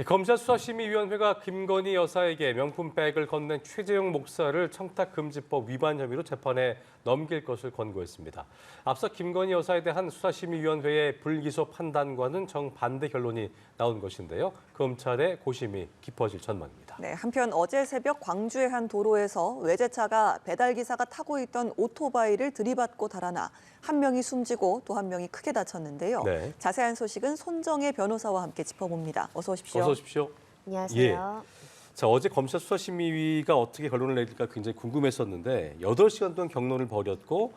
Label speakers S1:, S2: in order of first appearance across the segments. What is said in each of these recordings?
S1: 검찰 수사심의위원회가 김건희 여사에게 명품백을 건넨 최재형 목사를 청탁금지법 위반 혐의로 재판에 넘길 것을 권고했습니다. 앞서 김건희 여사에 대한 수사심의위원회의 불기소 판단과는 정반대 결론이 나온 것인데요. 검찰의 고심이 깊어질 전망입니다.
S2: 네, 한편 어제 새벽 광주의 한 도로에서 외제차가 배달기사가 타고 있던 오토바이를 들이받고 달아나 한 명이 숨지고 또 한 명이 크게 다쳤는데요.
S1: 네.
S2: 자세한 소식은 손정혜 변호사와 함께 짚어봅니다. 어서 오십시오.
S1: 어서 오십시오.
S3: 안녕하세요.
S1: 자, 어제 검찰 수사심의위가 어떻게 결론을 내릴까 굉장히 궁금했었는데 8시간 동안 경론을 벌였고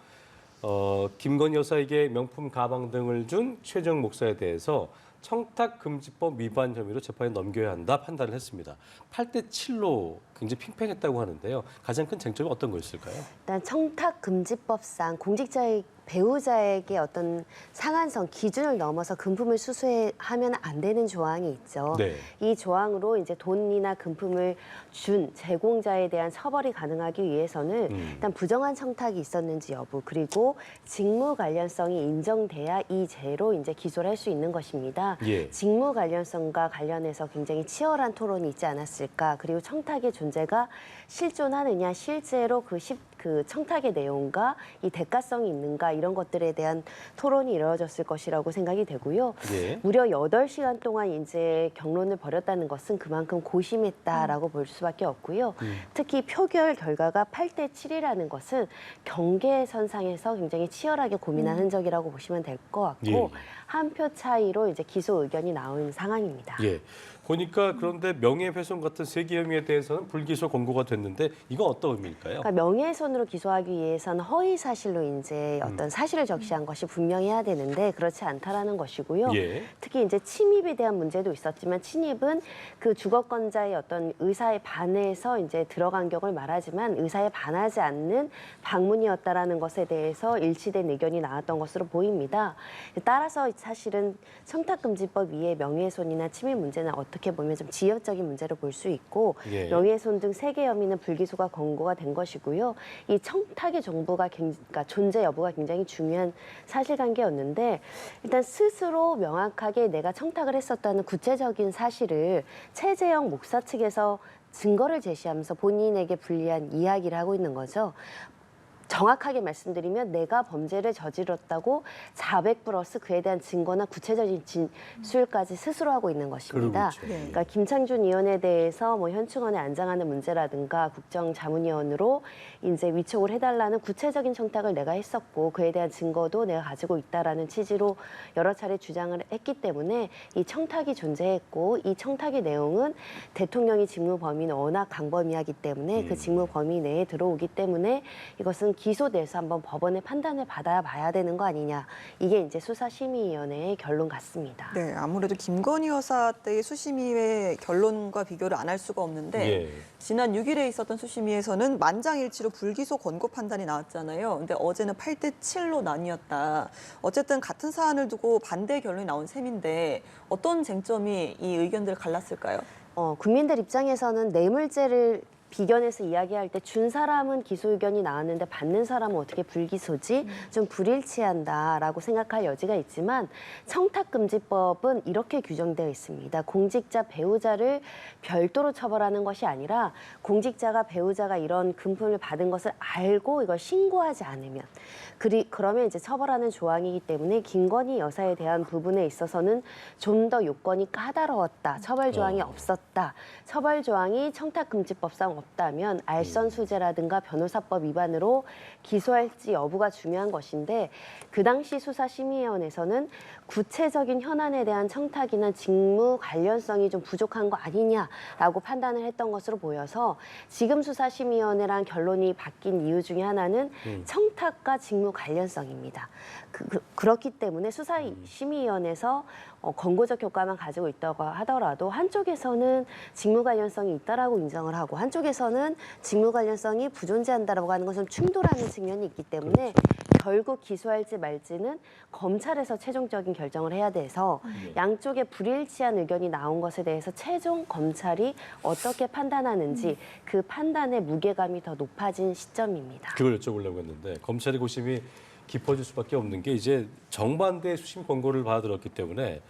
S1: 김건희 여사에게 명품 가방 등을 준 최재형 목사에 대해서 청탁금지법 위반 혐의로 재판에 넘겨야 한다 판단을 했습니다. 8대 7로 굉장히 팽팽했다고 하는데요. 가장 큰 쟁점이 어떤 거였을까요?
S3: 일단 청탁금지법상 공직자의 배우자에게 어떤 상한선 기준을 넘어서 금품을 수수하면 안 되는 조항이 있죠.
S1: 네.
S3: 이 조항으로 이제 돈이나 금품을 준 제공자에 대한 처벌이 가능하기 위해서는 일단 부정한 청탁이 있었는지 여부 그리고 직무 관련성이 인정돼야 이 죄로 이제 기소를 할 수 있는 것입니다.
S1: 예.
S3: 직무 관련성과 관련해서 굉장히 치열한 토론이 있지 않았을까. 그리고 청탁의 존재가 실존하느냐, 실제로 그 청탁의 내용과 이 대가성이 있는가 이런 것들에 대한 토론이 이루어졌을 것이라고 생각이 되고요.
S1: 예.
S3: 무려 8시간 동안 이제 경론을 벌였다는 것은 그만큼 고심했다라고 볼 수밖에 없고요. 특히 표결 결과가 8대 7이라는 것은 경계선상에서 굉장히 치열하게 고민한 흔적이라고 보시면 될 것 같고
S1: 예.
S3: 한 표 차이로 이제 기소 의견이 나온 상황입니다.
S1: 예. 보니까 그런데 명예훼손 같은 세기 혐의에 대해서는 불기소 권고가 됐는데 이건 어떤 의미일까요?
S3: 그러니까 명예훼손으로 기소하기 위해서는 허위 사실로 이제 어떤 사실을 적시한 것이 분명해야 되는데 그렇지 않다라는 것이고요.
S1: 예.
S3: 특히 이제 침입에 대한 문제도 있었지만 침입은 그 주거권자의 어떤 의사에 반해서 이제 들어간 경우를 말하지만 의사에 반하지 않는 방문이었다라는 것에 대해서 일치된 의견이 나왔던 것으로 보입니다. 따라서 사실은 청탁금지법 위에 명예훼손이나 침입 문제는 어떻게 보면 좀 지역적인 문제로 볼 수 있고
S1: 예.
S3: 명예훼손 등 3개 혐의는 불기소가 권고가 된 것이고요. 이 청탁의 그러니까 존재 여부가 굉장히 중요한 사실관계였는데 일단 스스로 명확하게 내가 청탁을 했었다는 구체적인 사실을 최재형 목사 측에서 증거를 제시하면서 본인에게 불리한 이야기를 하고 있는 거죠. 정확하게 말씀드리면 내가 범죄를 저질렀다고 자백 플러스 그에 대한 증거나 구체적인 진술까지 스스로 하고 있는 것입니다.
S1: 그렇죠.
S3: 그러니까 김창준 의원에 대해서 뭐 현충원에 안장하는 문제라든가 국정자문위원으로 이제 위촉을 해달라는 구체적인 청탁을 내가 했었고 그에 대한 증거도 내가 가지고 있다라는 취지로 여러 차례 주장을 했기 때문에 이 청탁이 존재했고 이 청탁의 내용은 대통령이 직무 범위는 워낙 강범위하기 때문에 그 직무 범위 내에 들어오기 때문에 이것은 기소돼서 한번 법원의 판단을 받아봐야 되는 거 아니냐. 이게 이제 수사심의위원회의 결론 같습니다.
S2: 네, 아무래도 김건희 여사 때의 수심위의 결론과 비교를 안 할 수가 없는데
S1: 예.
S2: 지난 6일에 있었던 수심위에서는 만장일치로 불기소 권고 판단이 나왔잖아요. 근데 어제는 8대 7로 나뉘었다. 어쨌든 같은 사안을 두고 반대 결론이 나온 셈인데 어떤 쟁점이 이 의견들을 갈랐을까요?
S3: 국민들 입장에서는 뇌물죄를 비견해서 이야기할 때 준 사람은 기소 의견이 나왔는데 받는 사람은 어떻게 불기소지? 좀 불일치한다라고 생각할 여지가 있지만 청탁금지법은 이렇게 규정되어 있습니다. 공직자 배우자를 별도로 처벌하는 것이 아니라 공직자가 배우자가 이런 금품을 받은 것을 알고 이걸 신고하지 않으면 그러면 이제 처벌하는 조항이기 때문에 김건희 여사에 대한 부분에 있어서는 좀 더 요건이 까다로웠다. 처벌 조항이 없었다. 처벌 조항이 청탁금지법상 없다면 알선수재라든가 변호사법 위반으로 기소할지 여부가 중요한 것인데 그 당시 수사심의위원회에서는 구체적인 현안에 대한 청탁이나 직무 관련성이 좀 부족한 거 아니냐라고 판단을 했던 것으로 보여서 지금 수사심의위원회랑 결론이 바뀐 이유 중에 하나는 청탁과 직무 관련성입니다. 그렇기 때문에 수사심의위원회에서 권고적 효과만 가지고 있다고 하더라도 한쪽에서는 직무 관련성이 있다라고 인정을 하고 한쪽에서는 직무 관련성이 부존재한다라고 하는 것은 충돌하는 측면이 있기 때문에 결국 기소할지 말지는 검찰에서 최종적인 결정을 해야 돼서 양쪽에 불일치한 의견이 나온 것에 대해서 최종 검찰이 어떻게 판단하는지 그 판단의 무게감이 더 높아진 시점입니다.
S1: 그걸 여쭤보려고 했는데 검찰의 고심이 깊어질 수밖에 없는 게 이제 정반대의 수심 권고를 받아들였기 때문에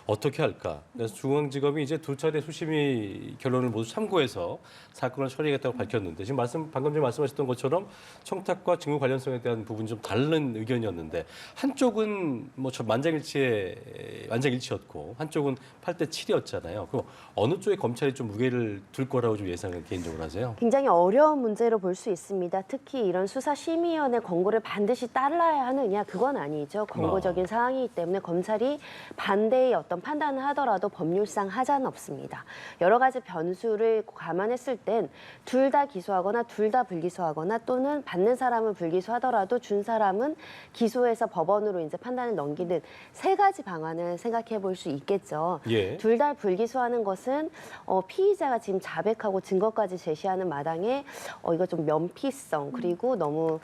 S1: 어떻게 할까? 그래서 중앙지검이 이제 두 차례 수심위 결론을 모두 참고해서 사건을 처리하겠다고 밝혔는데 지금 방금 전에 말씀하셨던 것처럼 청탁과 직무 관련성에 대한 부분 좀 다른 의견이었는데 한쪽은 뭐 만장일치였고 한쪽은 8대 7이었잖아요. 그럼 어느 쪽에 검찰이 좀 무게를 둘 거라고 좀 예상을 개인적으로 하세요?
S3: 굉장히 어려운 문제로 볼 수 있습니다. 특히 이런 수사심의위원회 권고를 반드시 따라야 하느냐, 그건 아니죠. 권고적인 사항이기 때문에 검찰이 반대의 어떤 판단을 하더라도 법률상 하자는 없습니다. 여러 가지 변수를 감안했을 땐 둘 다 기소하거나 둘 다 불기소하거나 또는 받는 사람은 불기소하더라도 준 사람은 기소해서 법원으로 이제 판단을 넘기는 세 가지 방안을 생각해 볼 수 있겠죠.
S1: 예.
S3: 둘 다 불기소하는 것은 피의자가 지금 자백하고 증거까지 제시하는 마당에 이거 좀 면피성 그리고 너무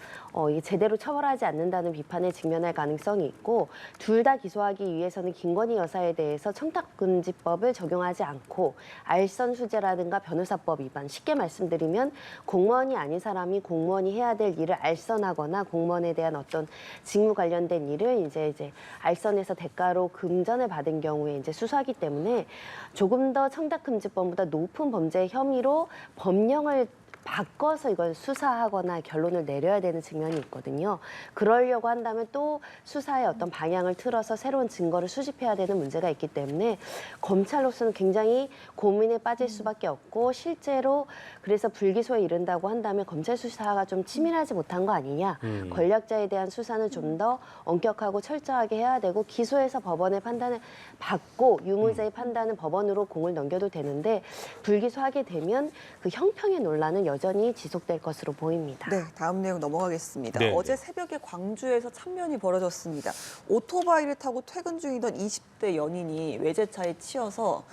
S3: 이게 제대로 처벌하지 않는다는 비판에 직면할 가능성이 있고 둘 다 기소하기 위해서는 김건희 여사에 대해서 청탁금지법을 적용하지 않고 알선수재라든가 변호사법 위반 쉽게 말씀드리면 공무원이 아닌 사람이 공무원이 해야 될 일을 알선하거나 공무원에 대한 어떤 직무 관련된 일을 이제 알선해서 대가로 금전을 받은 경우에 이제 수사하기 때문에 조금 더 청탁금지법보다 높은 범죄 혐의로 법령을 바꿔서 이걸 수사하거나 결론을 내려야 되는 측면이 있거든요. 그러려고 한다면 또 수사의 어떤 방향을 틀어서 새로운 증거를 수집해야 되는 문제가 있기 때문에 검찰로서는 굉장히 고민에 빠질 수밖에 없고 실제로 그래서 불기소에 이른다고 한다면 검찰 수사가 좀 치밀하지 못한 거 아니냐. 권력자에 대한 수사는 좀 더 엄격하고 철저하게 해야 되고 기소해서 법원의 판단을 받고 유무죄의 판단은 법원으로 공을 넘겨도 되는데 불기소하게 되면 그 형평의 논란은 여전히 지속될 것으로 보입니다.
S2: 네, 다음 내용 넘어가겠습니다.
S1: 네,
S2: 어제
S1: 네.
S2: 새벽에 광주에서 참변이 벌어졌습니다. 오토바이를 타고 퇴근 중이던 20대 연인이 외제차에 치여서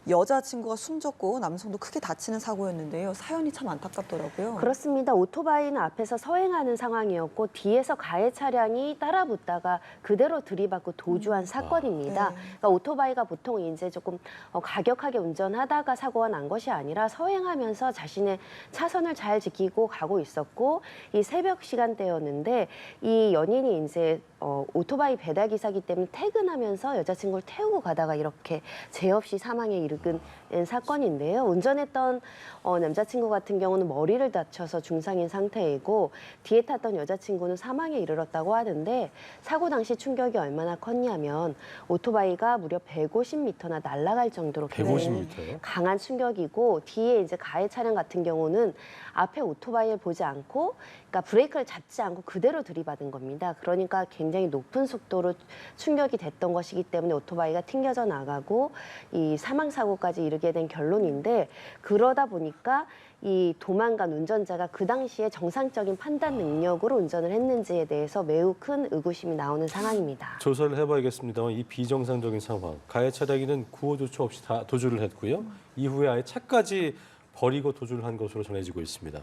S2: 여자친구가 숨졌고 남성도 크게 다치는 사고였는데요. 사연이 참 안타깝더라고요.
S3: 그렇습니다. 오토바이는 앞에서 서행하는 상황이었고 뒤에서 가해 차량이 따라붙다가 그대로 들이받고 도주한 사건입니다.
S2: 네.
S3: 그러니까 오토바이가 보통 이제 조금 가격하게 운전하다가 사고가 난 것이 아니라 서행하면서 자신의 차선을 잘 지키고 가고 있었고 이 새벽 시간대였는데 이 연인이 이제 오토바이 배달 기사기 때문에 퇴근하면서 여자친구를 태우고 가다가 이렇게 죄 없이 사망에 이르는 사건인데요. 운전했던 남자친구 같은 경우는 머리를 다쳐서 중상인 상태이고 뒤에 탔던 여자친구는 사망에 이르렀다고 하는데 사고 당시 충격이 얼마나 컸냐면 오토바이가 무려 150m나 날아갈 정도로 굉장히
S1: 150m요?
S3: 강한 충격이고 뒤에 이제 가해 차량 같은 경우는 앞에 오토바이를 보지 않고 그러니까 브레이크를 잡지 않고 그대로 들이받은 겁니다. 그러니까 굉장히 높은 속도로 충격이 됐던 것이기 때문에 오토바이가 튕겨져 나가고 이 사망 사고까지 이르게 된 결론인데 그러다 보니까 이 도망간 운전자가 그 당시에 정상적인 판단 능력으로 운전을 했는지에 대해서 매우 큰 의구심이 나오는 상황입니다.
S1: 조사를 해봐야겠습니다만 이 비정상적인 상황, 가해 차량이는 구호 조치 없이 다 도주를 했고요. 이후에 아예 차까지 버리고 도주를 한 것으로 전해지고 있습니다.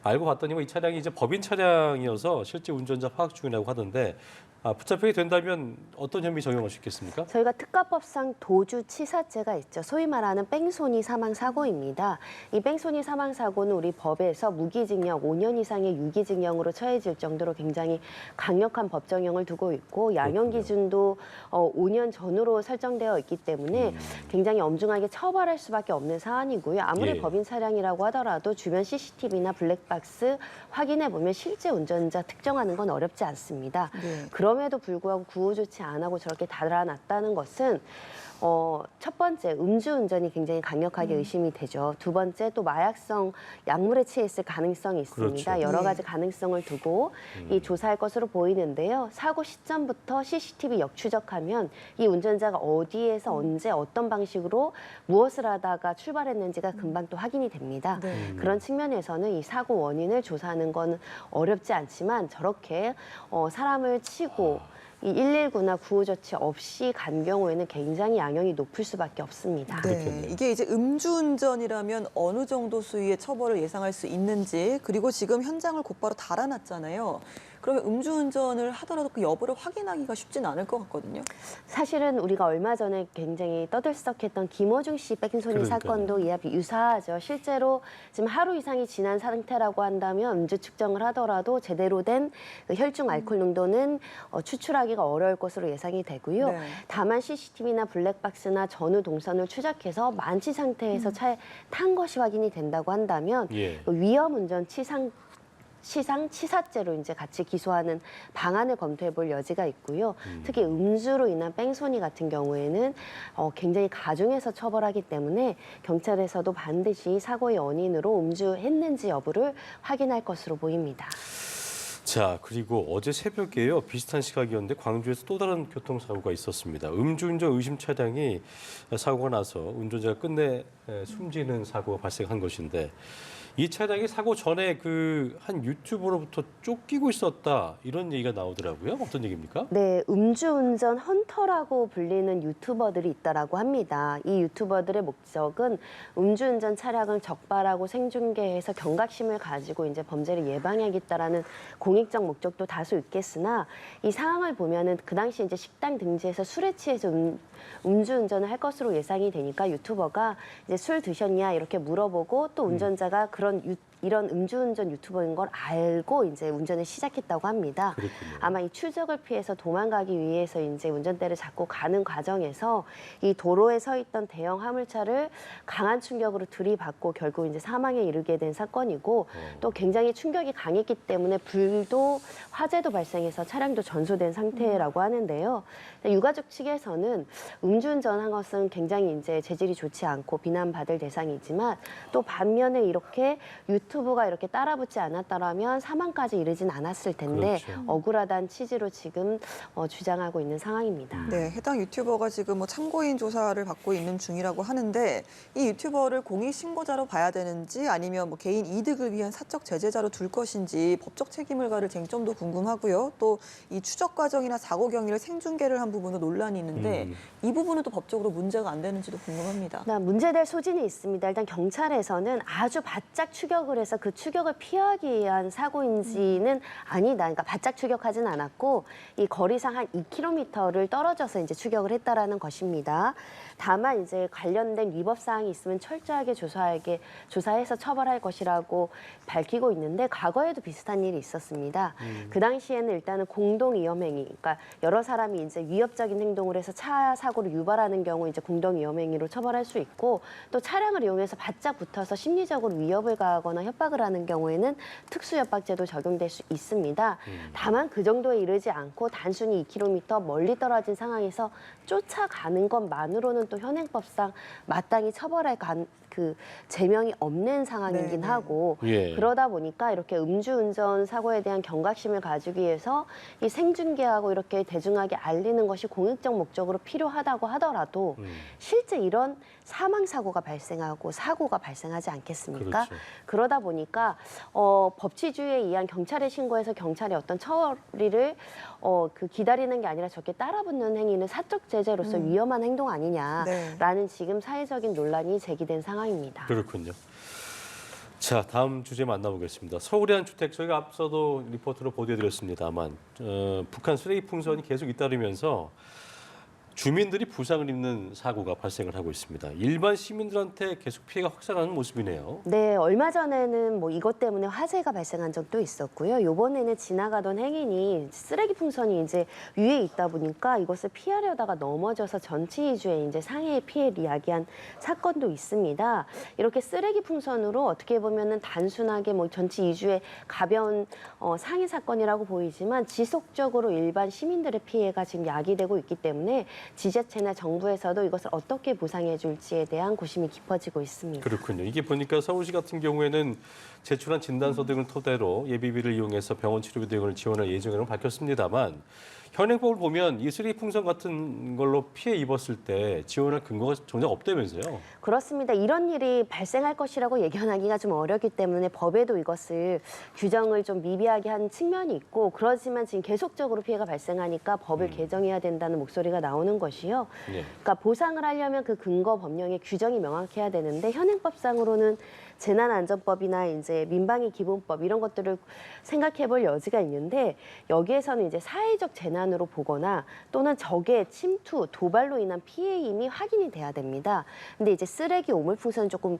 S1: 알고 봤더니 이 차량이 이제 법인 차량이어서 실제 운전자 파악 중이라고 하던데 붙잡히게 된다면 어떤 혐의 적용할 수 있겠습니까?
S3: 저희가 특가법상 도주치사죄가 있죠. 소위 말하는 뺑소니 사망 사고입니다. 이 뺑소니 사망 사고는 우리 법에서 무기징역 5년 이상의 유기징역으로 처해질 정도로 굉장히 강력한 법정형을 두고 있고 양형 기준도 5년 전으로 설정되어 있기 때문에 굉장히 엄중하게 처벌할 수밖에 없는 사안이고요. 아무리
S1: 예.
S3: 법인 차량이라고 하더라도 주변 CCTV나 블랙박스 확인해 보면 실제 운전자 특정하는 건 어렵지 않습니다.
S2: 네.
S3: 그럼에도 불구하고 구호 조치 안 하고 저렇게 달아났다는 것은 첫 번째 음주운전이 굉장히 강력하게 의심이 되죠. 두 번째 또 마약성 약물에 취했을 가능성이 있습니다.
S1: 그렇죠.
S3: 여러
S2: 네.
S3: 가지 가능성을 두고 이 조사할 것으로 보이는데요. 사고 시점부터 CCTV 역추적하면 이 운전자가 어디에서 언제 어떤 방식으로 무엇을 하다가 출발했는지가 금방 또 확인이 됩니다.
S2: 네.
S3: 그런 측면에서는 이 사고 원인을 조사하는 건 어렵지 않지만 저렇게 사람을 치고 이 119나 구호조치 없이 간 경우에는 굉장히 양형이 높을 수밖에 없습니다.
S2: 네,
S1: 그렇겠네요.
S2: 이게 이제 음주운전이라면 어느 정도 수위의 처벌을 예상할 수 있는지 그리고 지금 현장을 곧바로 달아났잖아요. 그러면 음주운전을 하더라도 그 여부를 확인하기가 쉽진 않을 것 같거든요.
S3: 사실은 우리가 얼마 전에 굉장히 떠들썩했던 김어중 씨 뺑소니
S1: 그러니까요.
S3: 사건도 이와 유사하죠. 실제로 지금 하루 이상이 지난 상태라고 한다면 음주 측정을 하더라도 제대로 된 그 혈중 알코올 농도는 추출하기가 어려울 것으로 예상이 되고요.
S2: 네.
S3: 다만 CCTV나 블랙박스나 전후 동선을 추적해서 만취 상태에서 차에 탄 것이 확인이 된다고 한다면
S1: 예.
S3: 위험운전 치사죄로 이제 같이 기소하는 방안을 검토해 볼 여지가 있고요. 특히 음주로 인한 뺑소니 같은 경우에는 굉장히 가중해서 처벌하기 때문에 경찰에서도 반드시 사고의 원인으로 음주했는지 여부를 확인할 것으로 보입니다.
S1: 자, 그리고 어제 새벽에요. 비슷한 시각이었는데 광주에서 또 다른 교통사고가 있었습니다. 음주운전 의심 차량이 사고가 나서 운전자가 끝내 숨지는 사고가 발생한 것인데 이 차량이 사고 전에 그 한 유튜버로부터 쫓기고 있었다 이런 얘기가 나오더라고요. 어떤 얘기입니까?
S3: 네, 음주운전 헌터라고 불리는 유튜버들이 있다라고 합니다. 이 유튜버들의 목적은 음주운전 차량을 적발하고 생중계해서 경각심을 가지고 이제 범죄를 예방하겠다라는 공익적 목적도 다수 있겠으나 이 상황을 보면은 그 당시 이제 식당 등지에서 술에 취해서 음주운전을 할 것으로 예상이 되니까 유튜버가 이제 술 드셨냐 이렇게 물어보고 또 운전자가 이런 음주운전 유튜버인 걸 알고 이제 운전을 시작했다고 합니다.
S1: 그렇군요.
S3: 아마 이 추적을 피해서 도망가기 위해서 이제 운전대를 잡고 가는 과정에서 이 도로에 서 있던 대형 화물차를 강한 충격으로 들이받고 결국 이제 사망에 이르게 된 사건이고 또 굉장히 충격이 강했기 때문에 불도 화재도 발생해서 차량도 전소된 상태라고 하는데요. 유가족 측에서는 음주운전한 것은 굉장히 이제 재질이 좋지 않고 비난받을 대상이지만 또 반면에 이렇게 유튜브가 이렇게 따라붙지 않았더라면 사망까지 이르진 않았을 텐데
S1: 그렇죠.
S3: 억울하다는 취지로 지금 주장하고 있는 상황입니다.
S2: 네, 해당 유튜버가 지금 뭐 참고인 조사를 받고 있는 중이라고 하는데 이 유튜버를 공익 신고자로 봐야 되는지 아니면 뭐 개인 이득을 위한 사적 제재자로 둘 것인지 법적 책임을 가를 쟁점도 궁금하고요. 또 이 추적 과정이나 사고 경위를 생중계를 한 부분도 논란이 있는데 이 부분은 또 법적으로 문제가 안 되는지도 궁금합니다.
S3: 문제될 소진이 있습니다. 일단 경찰에서는 아주 바짝 추격을 해서 그 추격을 피하기 위한 사고인지는 아니다. 그러니까 바짝 추격하진 않았고 이 거리상 한 2km를 떨어져서 이제 추격을 했다라는 것입니다. 다만 이제 관련된 위법 사항이 있으면 철저하게 조사해서 처벌할 것이라고 밝히고 있는데 과거에도 비슷한 일이 있었습니다. 그 당시에는 일단은 공동 위험행위, 그러니까 여러 사람이 이제 위협적인 행동을 해서 차 사고를 유발하는 경우 이제 공동 위험행위로 처벌할 수 있고 또 차량을 이용해서 바짝 붙어서 심리적으로 위협을 가하거나 협박을 하는 경우에는 특수협박제도 적용될 수 있습니다. 다만 그 정도에 이르지 않고 단순히 2km 멀리 떨어진 상황에서 쫓아가는 것만으로는 또 현행법상 마땅히 처벌할 그 제명이 없는 상황이긴
S2: 네네.
S3: 하고
S1: 예.
S3: 그러다 보니까 이렇게 음주운전 사고에 대한 경각심을 가지기 위해서 이 생중계하고 이렇게 대중하게 알리는 것이 공익적 목적으로 필요하다고 하더라도 실제 이런 사망 사고가 발생하고 사고가 발생하지 않겠습니까?
S1: 그렇죠.
S3: 그러다 보니까 법치주의에 의한 경찰에 신고해서 경찰이 어떤 처리를 기다리는 게 아니라 저렇게 따라붙는 행위는 사적 제재로서 위험한 행동 아니냐라는 지금 사회적인 논란이 제기된 상황입니다.
S1: 그렇군요. 자, 다음 주제 만나보겠습니다. 서울의 한 주택, 저희가 앞서도 리포트로 보도해드렸습니다만 북한 쓰레기 풍선이 계속 잇따르면서 주민들이 부상을 입는 사고가 발생을 하고 있습니다. 일반 시민들한테 계속 피해가 확산하는 모습이네요.
S3: 네, 얼마 전에는 뭐 이것 때문에 화재가 발생한 적도 있었고요. 이번에는 지나가던 행인이 쓰레기 풍선이 이제 위에 있다 보니까 이것을 피하려다가 넘어져서 전치 이주에 이제 상해의 피해를 야기한 사건도 있습니다. 이렇게 쓰레기 풍선으로 어떻게 보면은 단순하게 뭐 전치 이주의 가벼운 상해 사건이라고 보이지만 지속적으로 일반 시민들의 피해가 지금 야기되고 있기 때문에 지자체나 정부에서도 이것을 어떻게 보상해 줄지에 대한 고심이 깊어지고 있습니다.
S1: 그렇군요. 이게 보니까 서울시 같은 경우에는 제출한 진단서 등을 토대로 예비비를 이용해서 병원 치료비 등을 지원할 예정이라고 밝혔습니다만 현행법을 보면 이 쓰레기 풍선 같은 걸로 피해 입었을 때 지원할 근거가 정작 없다면서요?
S3: 그렇습니다. 이런 일이 발생할 것이라고 예견하기가 좀 어렵기 때문에 법에도 이것을 규정을 좀 미비하게 한 측면이 있고 그렇지만 지금 계속적으로 피해가 발생하니까 법을 개정해야 된다는 목소리가 나오는 것이요.
S1: 예.
S3: 그러니까 보상을 하려면 그 근거 법령에 규정이 명확해야 되는데 현행법상으로는 재난안전법이나 이제 민방위 기본법 이런 것들을 생각해 볼 여지가 있는데 여기에서는 이제 사회적 재난으로 보거나 또는 적의 침투, 도발로 인한 피해임이 확인이 돼야 됩니다. 근데 이제 쓰레기 오물풍선은 조금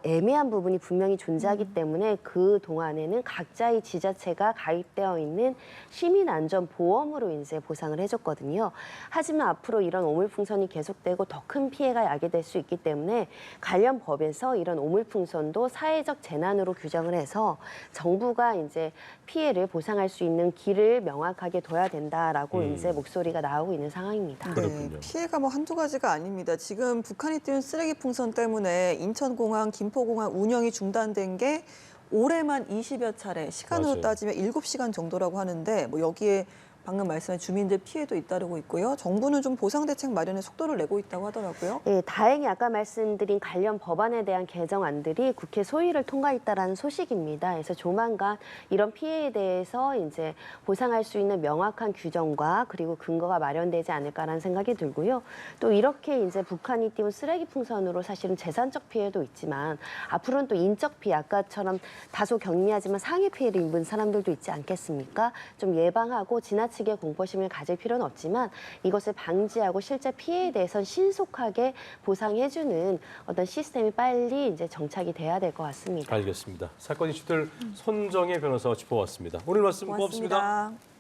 S3: 애매한 부분이 분명히 존재하기 때문에 그 동안에는 각자의 지자체가 가입되어 있는 시민안전보험으로 이제 보상을 해줬거든요. 하지만 앞으로 이런 오물풍선이 계속되고 더 큰 피해가 야기될 수 있기 때문에 관련 법에서 이런 오물풍선도 사회적 재난으로 규정을 해서 정부가 이제 피해를 보상할 수 있는 길을 명확하게 둬야 된다라고 이제 목소리가 나오고 있는 상황입니다.
S1: 그렇군요.
S2: 피해가 뭐 한두 가지가 아닙니다. 지금 북한이 띄운 쓰레기 풍선 때문에 인천공항, 김포공항 운영이 중단된 게 올해만 20여 차례, 시간으로
S1: 맞아요.
S2: 따지면 7시간 정도라고 하는데 뭐 여기에 방금 말씀한 주민들 피해도 잇따르고 있고요. 정부는 좀 보상 대책 마련에 속도를 내고 있다고 하더라고요.
S3: 예, 다행히 아까 말씀드린 관련 법안에 대한 개정안들이 국회 소위를 통과했다라는 소식입니다. 그래서 조만간 이런 피해에 대해서 이제 보상할 수 있는 명확한 규정과 그리고 근거가 마련되지 않을까라는 생각이 들고요. 또 이렇게 이제 북한이 띄운 쓰레기 풍선으로 사실은 재산적 피해도 있지만 앞으로는 또 인적 피해, 아까처럼 다소 경미하지만 상해 피해를 입은 사람들도 있지 않겠습니까? 좀 예방하고 지나치게 공포심을 가질 필요는 없지만 이것을 방지하고 실제 피해에 대해서 신속하게 보상해주는 어떤 시스템이 빨리 이제 정착이 돼야 될 것 같습니다.
S1: 알겠습니다. 사건 이슈들 손정혜 변호사와 짚어봤습니다. 오늘 말씀 고맙습니다.
S2: 고맙습니다.